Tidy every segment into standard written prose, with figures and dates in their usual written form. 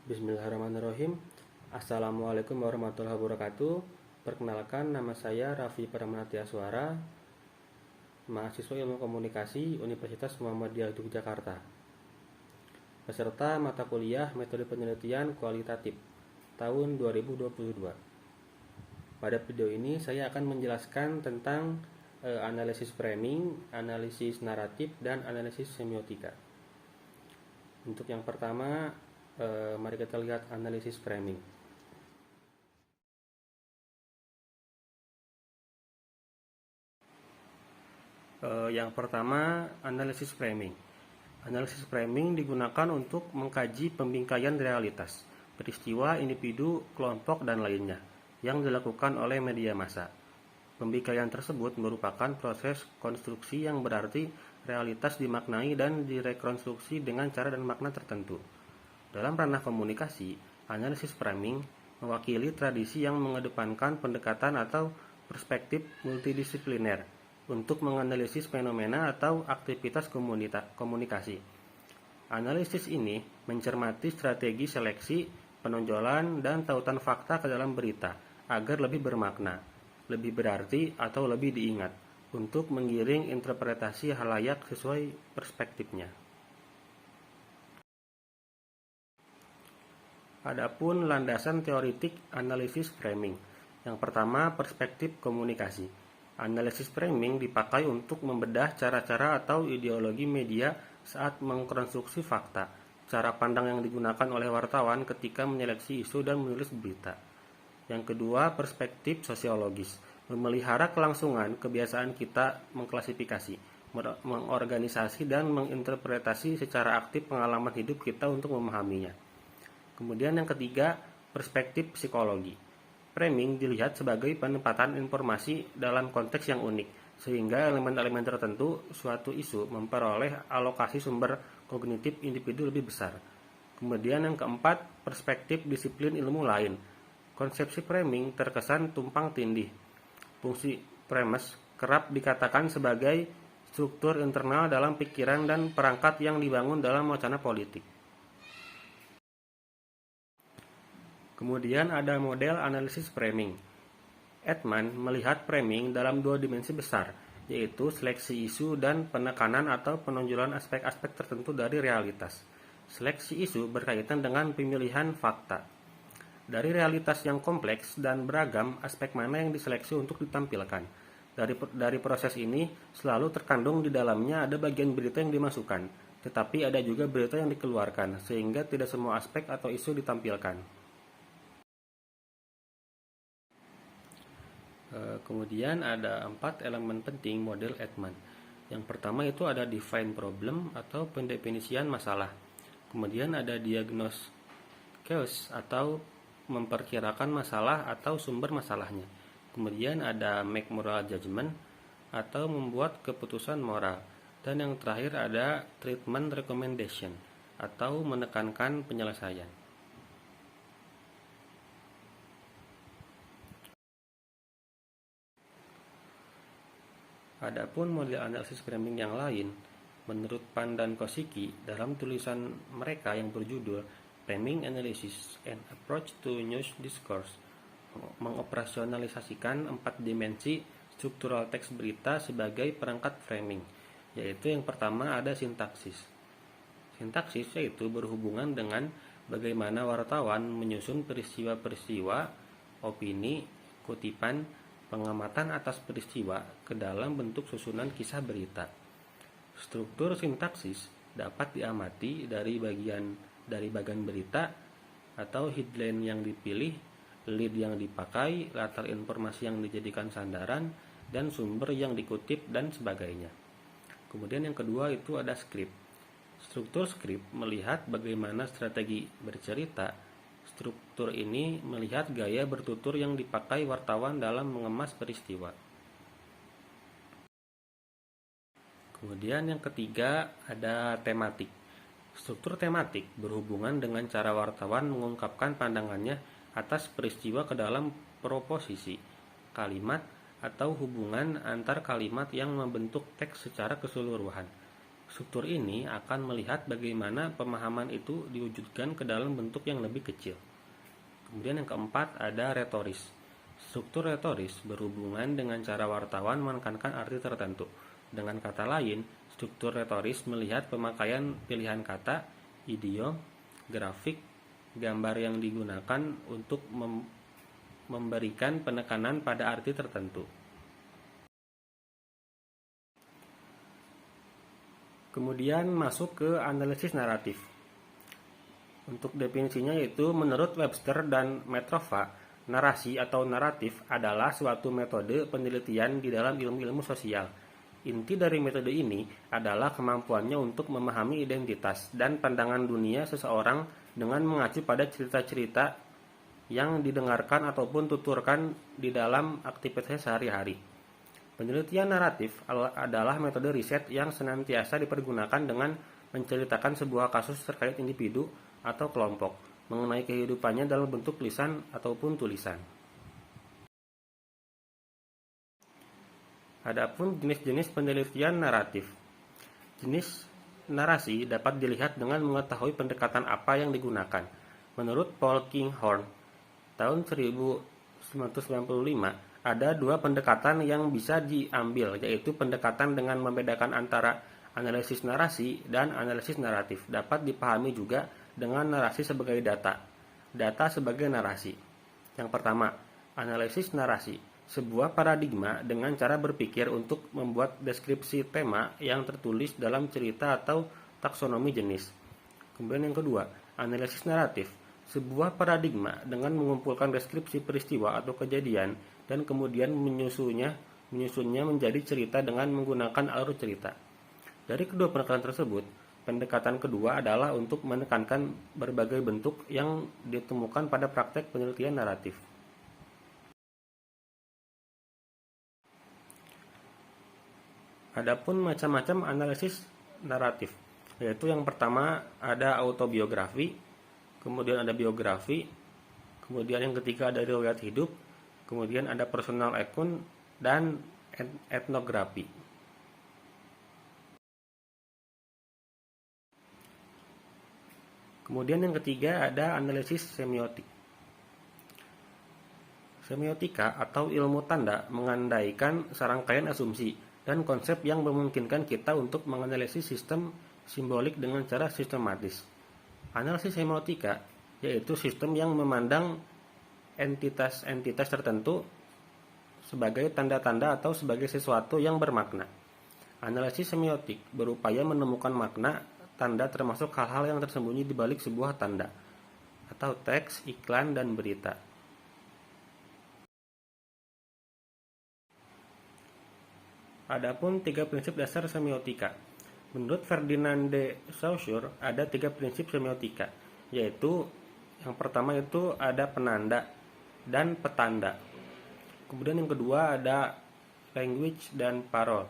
Bismillahirrahmanirrahim. Assalamualaikum warahmatullahi wabarakatuh. Perkenalkan, nama saya Raffi Pramanatyaswara, mahasiswa Ilmu Komunikasi Universitas Muhammadiyah Yogyakarta. Peserta mata kuliah Metode Penelitian Kualitatif tahun 2022. Pada video ini saya akan menjelaskan tentang analisis framing, analisis naratif, dan analisis semiotika. Untuk yang pertama, mari kita lihat analisis framing. Yang pertama, analisis framing. Analisis framing digunakan untuk mengkaji pembingkaian realitas, peristiwa, individu, kelompok, dan lainnya yang dilakukan oleh media massa. Pembingkaian tersebut merupakan proses konstruksi yang berarti realitas dimaknai dan direkonstruksi dengan cara dan makna tertentu. Dalam ranah komunikasi, analisis framing mewakili tradisi yang mengedepankan pendekatan atau perspektif multidisipliner untuk menganalisis fenomena atau aktivitas komunikasi. Analisis ini mencermati strategi seleksi, penonjolan, dan tautan fakta ke dalam berita agar lebih bermakna, lebih berarti, atau lebih diingat untuk menggiring interpretasi halayak sesuai perspektifnya. Adapun landasan teoritik analisis framing. Yang pertama, perspektif komunikasi. Analisis framing dipakai untuk membedah cara-cara atau ideologi media saat mengkonstruksi fakta, cara pandang yang digunakan oleh wartawan ketika menyeleksi isu dan menulis berita. Yang kedua, perspektif sosiologis. Memelihara kelangsungan kebiasaan kita mengklasifikasi, mengorganisasi, dan menginterpretasi secara aktif pengalaman hidup kita untuk memahaminya. Kemudian yang ketiga, perspektif psikologi. Framing dilihat sebagai penempatan informasi dalam konteks yang unik, sehingga elemen-elemen tertentu suatu isu memperoleh alokasi sumber kognitif individu lebih besar. Kemudian yang keempat, perspektif disiplin ilmu lain. Konsepsi framing terkesan tumpang tindih. Fungsi premise kerap dikatakan sebagai struktur internal dalam pikiran dan perangkat yang dibangun dalam wacana politik. Kemudian ada model analisis framing. Edman melihat framing dalam dua dimensi besar, yaitu seleksi isu dan penekanan atau penonjolan aspek-aspek tertentu dari realitas. Seleksi isu berkaitan dengan pemilihan fakta. Dari realitas yang kompleks dan beragam, aspek mana yang diseleksi untuk ditampilkan. Dari proses ini, selalu terkandung di dalamnya ada bagian berita yang dimasukkan, tetapi ada juga berita yang dikeluarkan, sehingga tidak semua aspek atau isu ditampilkan. Kemudian ada 4 elemen penting model Edman. Yang pertama itu ada define problem atau pendefinisian masalah. Kemudian ada diagnose cause atau memperkirakan masalah atau sumber masalahnya. Kemudian ada make moral judgment atau membuat keputusan moral. Dan yang terakhir ada treatment recommendation atau menekankan penyelesaian. Adapun model analisis framing yang lain, menurut Pan dan Kosicki dalam tulisan mereka yang berjudul Framing Analysis and Approach to News Discourse, mengoperasionalisasikan 4 dimensi struktural teks berita sebagai perangkat framing, yaitu yang pertama ada sintaksis. Sintaksis yaitu berhubungan dengan bagaimana wartawan menyusun peristiwa-peristiwa, opini, kutipan, pengamatan atas peristiwa ke dalam bentuk susunan kisah berita. Struktur sintaksis dapat diamati dari bagian berita atau headline yang dipilih, lead yang dipakai, latar informasi yang dijadikan sandaran, dan sumber yang dikutip, dan sebagainya. Kemudian yang kedua itu ada skrip. Struktur skrip melihat bagaimana strategi bercerita. Struktur ini melihat gaya bertutur yang dipakai wartawan dalam mengemas peristiwa. Kemudian yang ketiga ada tematik. Struktur tematik berhubungan dengan cara wartawan mengungkapkan pandangannya atas peristiwa ke dalam proposisi, kalimat, atau hubungan antar kalimat yang membentuk teks secara keseluruhan. Struktur ini akan melihat bagaimana pemahaman itu diwujudkan ke dalam bentuk yang lebih kecil. Kemudian yang keempat ada retoris. Struktur retoris berhubungan dengan cara wartawan menekankan arti tertentu. Dengan kata lain, struktur retoris melihat pemakaian pilihan kata, idiom, grafik, gambar yang digunakan untuk memberikan penekanan pada arti tertentu. Kemudian masuk ke analisis naratif. Untuk definisinya yaitu menurut Webster dan Metrova, narasi atau naratif adalah suatu metode penelitian di dalam ilmu-ilmu sosial. Inti dari metode ini adalah kemampuannya untuk memahami identitas dan pandangan dunia seseorang dengan mengacu pada cerita-cerita yang didengarkan ataupun tuturkan di dalam aktivitas sehari-hari. Penelitian naratif adalah metode riset yang senantiasa dipergunakan dengan menceritakan sebuah kasus terkait individu atau kelompok mengenai kehidupannya dalam bentuk lisan ataupun tulisan. Adapun jenis-jenis penelitian naratif. Jenis narasi dapat dilihat dengan mengetahui pendekatan apa yang digunakan. Menurut Paul Kinghorn, tahun 1995, ada dua pendekatan yang bisa diambil, yaitu pendekatan dengan membedakan antara analisis narasi dan analisis naratif. Dapat dipahami juga dengan narasi sebagai data sebagai narasi. Yang pertama, analisis narasi, sebuah paradigma dengan cara berpikir untuk membuat deskripsi tema yang tertulis dalam cerita atau taksonomi jenis. Kemudian yang kedua, analisis naratif, sebuah paradigma dengan mengumpulkan deskripsi peristiwa atau kejadian dan kemudian menyusunnya menjadi cerita dengan menggunakan alur cerita. Dari kedua pendekatan tersebut, pendekatan kedua adalah untuk menekankan berbagai bentuk yang ditemukan pada praktek penelitian naratif. Adapun macam-macam analisis naratif, yaitu yang pertama ada autobiografi, kemudian ada biografi, kemudian yang ketiga ada riwayat hidup, kemudian ada personal account dan etnografi. Kemudian yang ketiga ada analisis semiotik. Semiotika atau ilmu tanda mengandaikan serangkaian asumsi dan konsep yang memungkinkan kita untuk menganalisis sistem simbolik dengan cara sistematis. Analisis semiotika yaitu sistem yang memandang entitas-entitas tertentu sebagai tanda-tanda atau sebagai sesuatu yang bermakna. Analisis semiotik berupaya menemukan makna tanda termasuk hal-hal yang tersembunyi di balik sebuah tanda atau teks, iklan, dan berita. Adapun 3 prinsip dasar semiotika. Menurut Ferdinand de Saussure ada 3 prinsip semiotika, yaitu yang pertama itu ada penanda dan petanda. Kemudian yang kedua ada language dan parole.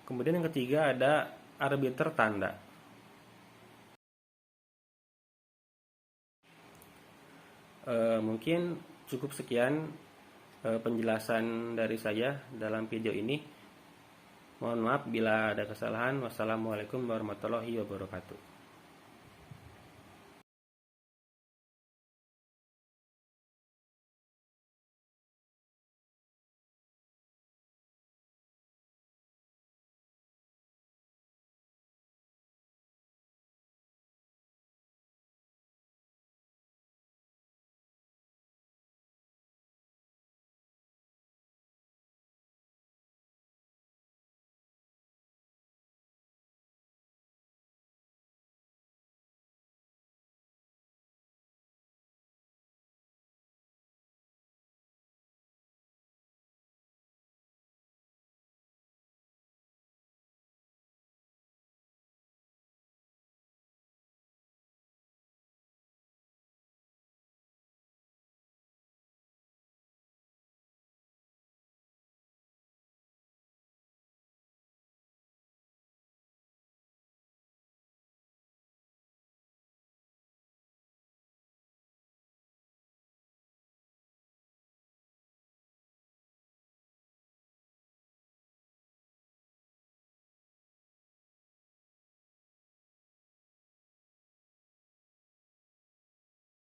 Kemudian yang ketiga ada arbiter tanda. Mungkin cukup sekian penjelasan dari saya dalam video ini. Mohon maaf bila ada kesalahan. Wassalamualaikum warahmatullahi wabarakatuh.